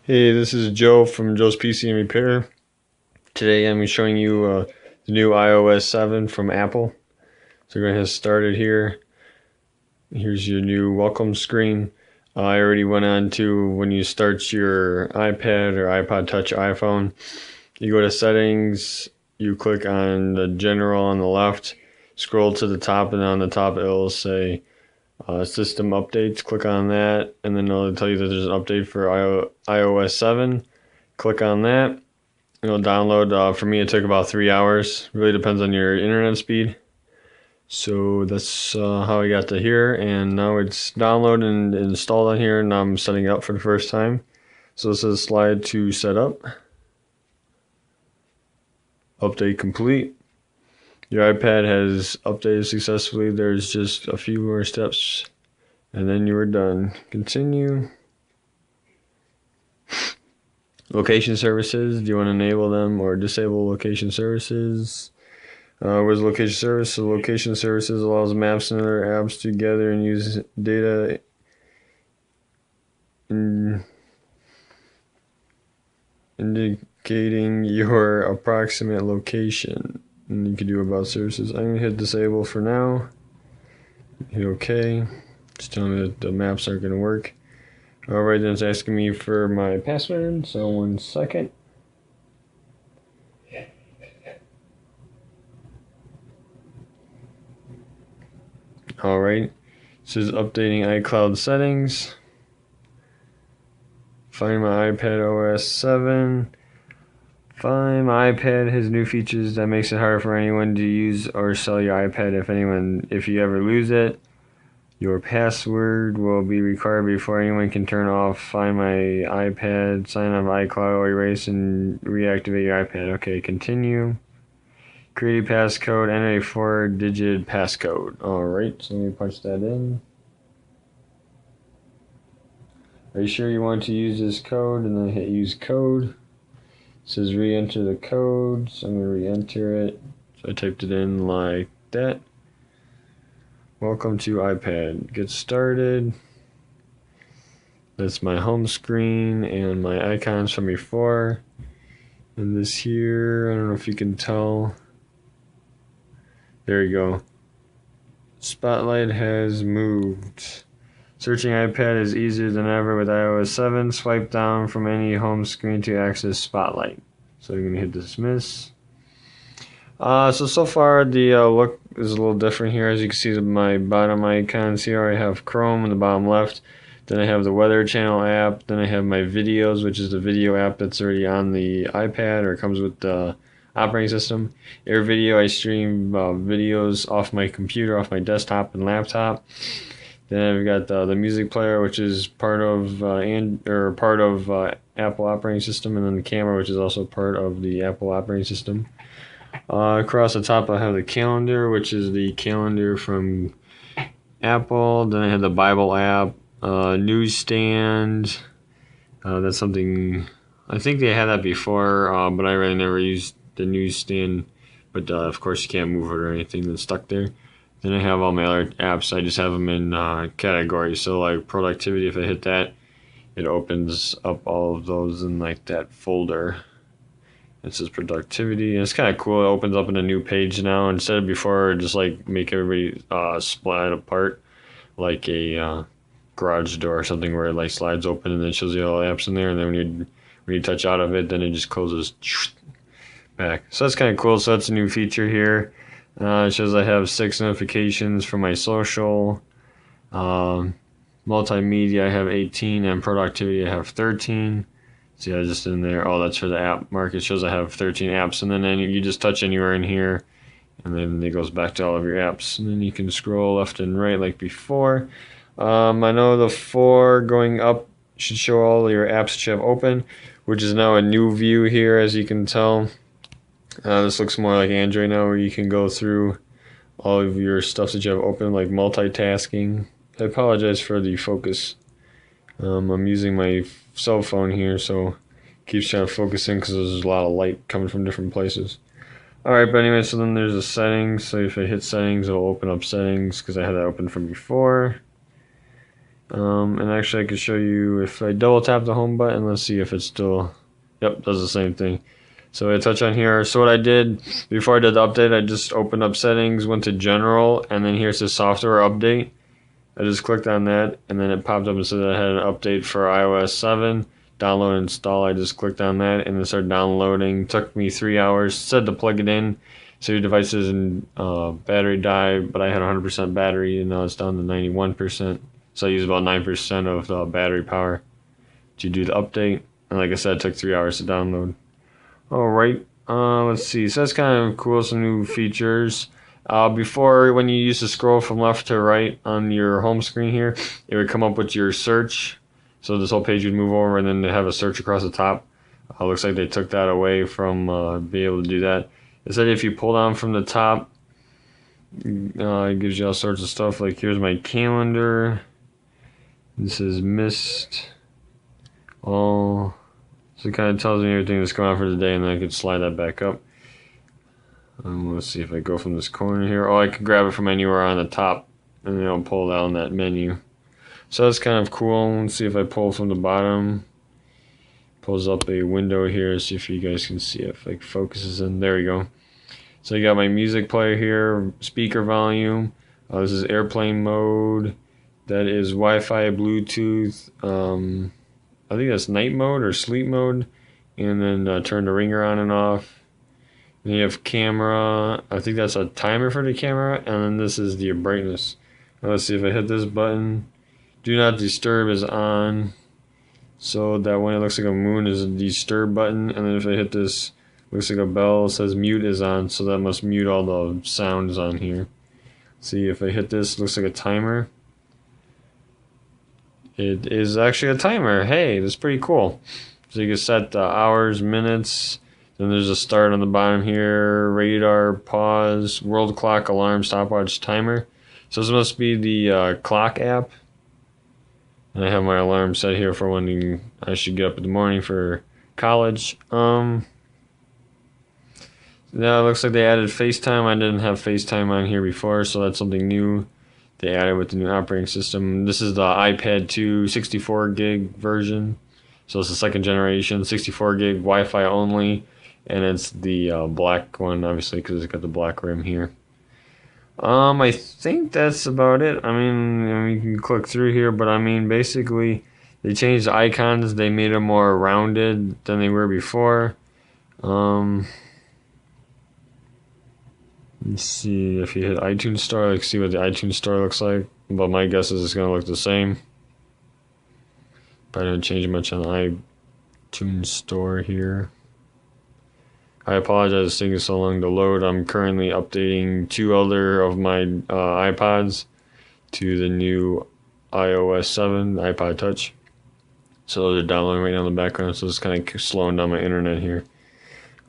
Hey, this is Joe from Joe's PC and Repair. Today I'm showing you the new iOS 7 from Apple. So we're going to get started here. Here's your new welcome screen. I already went on to when you start your iPad or iPod Touch iPhone, you go to settings, you click on the general on the left, scroll to the top, and on the top it'll say system updates. Click on that, and then it'll tell you that there's an update for iOS 7. Click on that. It'll download. For me, it took about 3 hours. Really depends on your internet speed. So that's how I got to here, and now it's downloaded and installed on here, and I'm setting it up for the first time. So this is slide to set up. Update complete. Your iPad has updated successfully. There's just a few more steps, and then you are done. Continue. Location services, do you want to enable them or disable location services? Where's location service? So location services allows maps and other apps to gather and use data indicating your approximate location. And you can do about services. I'm going to hit disable for now. Hit OK. It's telling me that the maps aren't going to work. Alright, then it's asking me for my password, so 1 second. Alright, it says updating iCloud settings. Find my iPad OS 7. Find my iPad has new features that makes it harder for anyone to use or sell your iPad if you ever lose it. Your password will be required before anyone can turn off. Find my iPad, sign up iCloud, or erase and reactivate your iPad. Okay, continue. Create a passcode, enter a 4-digit passcode. Alright, so let me punch that in. Are you sure you want to use this code? And then hit use code. It says re-enter the code, so I'm going to re-enter it. So I typed it in like that. Welcome to iPad. Get started. That's my home screen and my icons from before. And this here, I don't know if you can tell. There you go. Spotlight has moved. Searching iPad is easier than ever with iOS 7. Swipe down from any home screen to access Spotlight. So you're going to hit dismiss. So far the look is a little different here. As you can see, my bottom icons here, I have Chrome in the bottom left. Then I have the Weather Channel app. Then I have my videos, which is the video app that's already on the iPad or comes with the operating system. Air Video, I stream videos off my computer, off my desktop and laptop. Then I've got the music player, which is part of Apple operating system, and then the camera, which is also part of the Apple operating system. Across the top I have the calendar, which is the calendar from Apple. Then I have the Bible app, newsstand. That's something, I think they had that before, but I really never used the newsstand. But of course you can't move it or anything that's stuck there. Then I have all my other apps. I just have them in categories. So like productivity, if I hit that, it opens up all of those in like that folder. It says productivity, and it's kind of cool. It opens up in a new page now instead of before just like make everybody split apart like a garage door or something where it like slides open and then shows you all the apps in there, and then when you touch out of it, then it just closes back. So that's kind of cool. So that's a new feature here. It shows I have 6 notifications for my social. Multimedia I have 18, and productivity I have 13. See, I just in there. Oh, that's for the app mark. It shows I have 13 apps, and then you just touch anywhere in here, and then it goes back to all of your apps. And then you can scroll left and right like before. I know the 4 going up should show all your apps that you have open, which is now a new view here, as you can tell. This looks more like Android now, where you can go through all of your stuff that you have open, like multitasking. I apologize for the focus. I'm using my cell phone here, so it keeps trying to focus in because there's a lot of light coming from different places. Alright, but anyway, so then there's the settings. So if I hit settings, it'll open up settings because I had that open from before. And actually I could show you if I double tap the home button. Let's see if it's still, yep, does the same thing. So I touch on here. So what I did before I did the update, I just opened up settings, went to general, and then here's the software update. I just clicked on that, and then it popped up and said I had an update for iOS 7. Download and install. I just clicked on that, and it started downloading. Took me 3 hours. Said to plug it in, so your device isn't battery die, but I had 100% battery, and now it's down to 91%. So I use about 9% of the battery power to do the update. And like I said, it took 3 hours to download. Alright, let's see. So that's kind of cool, some new features. Before, when you used to scroll from left to right on your home screen here, it would come up with your search. So this whole page would move over and then they have a search across the top. Looks like they took that away from being able to do that. It said if you pull down from the top, it gives you all sorts of stuff. Like here's my calendar. This is missed. All. So it kind of tells me everything that's going on for the day, and then I could slide that back up. Let's see if I go from this corner here. Oh, I could grab it from anywhere on the top, and then I'll pull down that menu. So that's kind of cool. Let's see if I pull from the bottom. Pulls up a window here. See if you guys can see if it focuses in. There we go. So you got my music player here, speaker volume. This is airplane mode. That is Wi-Fi, Bluetooth. I think that's night mode or sleep mode. And then turn the ringer on and off. Then you have camera. I think that's a timer for the camera. And then this is the brightness. Now let's see if I hit this button. Do not disturb is on. So that when it looks like a moon is a disturb button. And then if I hit this, looks like a bell, it says mute is on. So that must mute all the sounds on here. See if I hit this, looks like a timer. It is actually a timer. Hey, that's pretty cool. So you can set hours, minutes. Then there's a start on the bottom here. Radar, pause, world clock, alarm, stopwatch, timer. So this must be the clock app. And I have my alarm set here for when I should get up in the morning for college. Now it looks like they added FaceTime. I didn't have FaceTime on here before, so that's something new they added with the new operating system. This is the iPad 2 64 gig version. So it's the second generation, 64 gig, Wi-Fi only. And it's the black one, obviously, because it's got the black rim here. I think that's about it. I mean, you can click through here, but I mean, basically, they changed the icons. They made them more rounded than they were before. Let's see if you hit iTunes Store, like see what the iTunes Store looks like. But my guess is it's gonna look the same. But I didn't change much on the iTunes Store here. I apologize, it's taking so long to load. I'm currently updating 2 other of my iPods to the new iOS 7 iPod Touch. So those are downloading right now in the background, so it's kind of slowing down my internet here.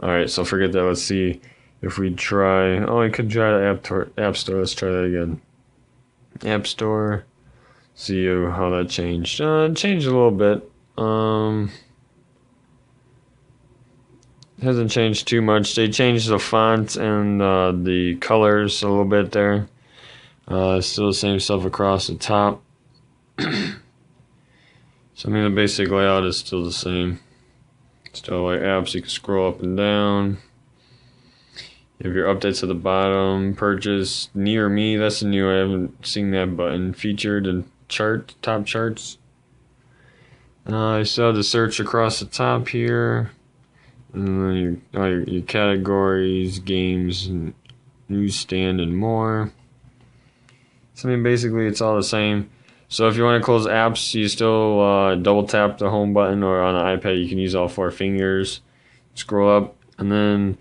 Alright, so forget that. Let's see if we try. Oh, I could try the App Store. Let's try that again. App Store. See how that changed. It changed a little bit. Hasn't changed too much. They changed the font and the colors a little bit there. Still the same stuff across the top. So I mean the basic layout is still the same. Still like apps, you can scroll up and down. You have your updates at the bottom. Purchase, near me, that's the new, I haven't seen that button. Featured and chart, top charts. I still have the search across the top here. And then your categories, games, and newsstand, and more. So I mean, basically, it's all the same. So if you want to close apps, you still double tap the home button, or on an iPad, you can use all 4 fingers. Scroll up, and then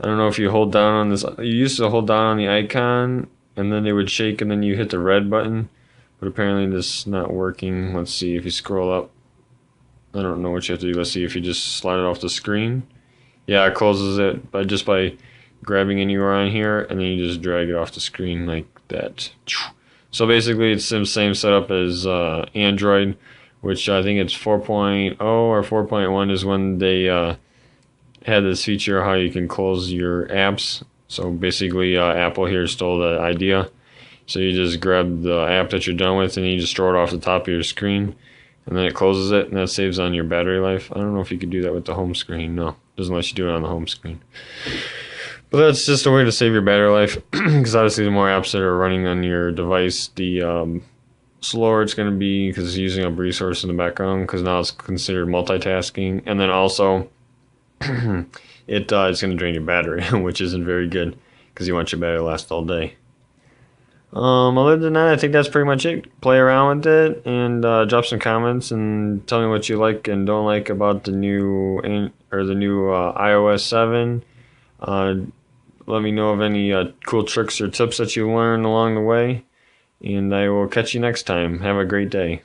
I don't know if you hold down on this. You used to hold down on the icon, and then it would shake, and then you hit the red button. But apparently, this is not working. Let's see if you scroll up. I don't know what you have to do. Let's see if you just slide it off the screen. Yeah, it closes it just by grabbing anywhere on here, and then you just drag it off the screen like that. So basically, it's the same setup as Android, which I think it's 4.0 or 4.1 is when they had this feature how you can close your apps. So basically, Apple here stole the idea. So you just grab the app that you're done with and you just throw it off the top of your screen, and then it closes it, and that saves on your battery life. I don't know if you could do that with the home screen. No, it doesn't let you do it on the home screen. But that's just a way to save your battery life, because obviously the more apps that are running on your device, the slower it's going to be, because it's using up resource in the background, because now it's considered multitasking. And then also it's going to drain your battery, which isn't very good, because you want your battery to last all day. Other than that, I think that's pretty much it. Play around with it and drop some comments and tell me what you like and don't like about the new iOS 7. Let me know of any cool tricks or tips that you learned along the way, and I will catch you next time. Have a great day.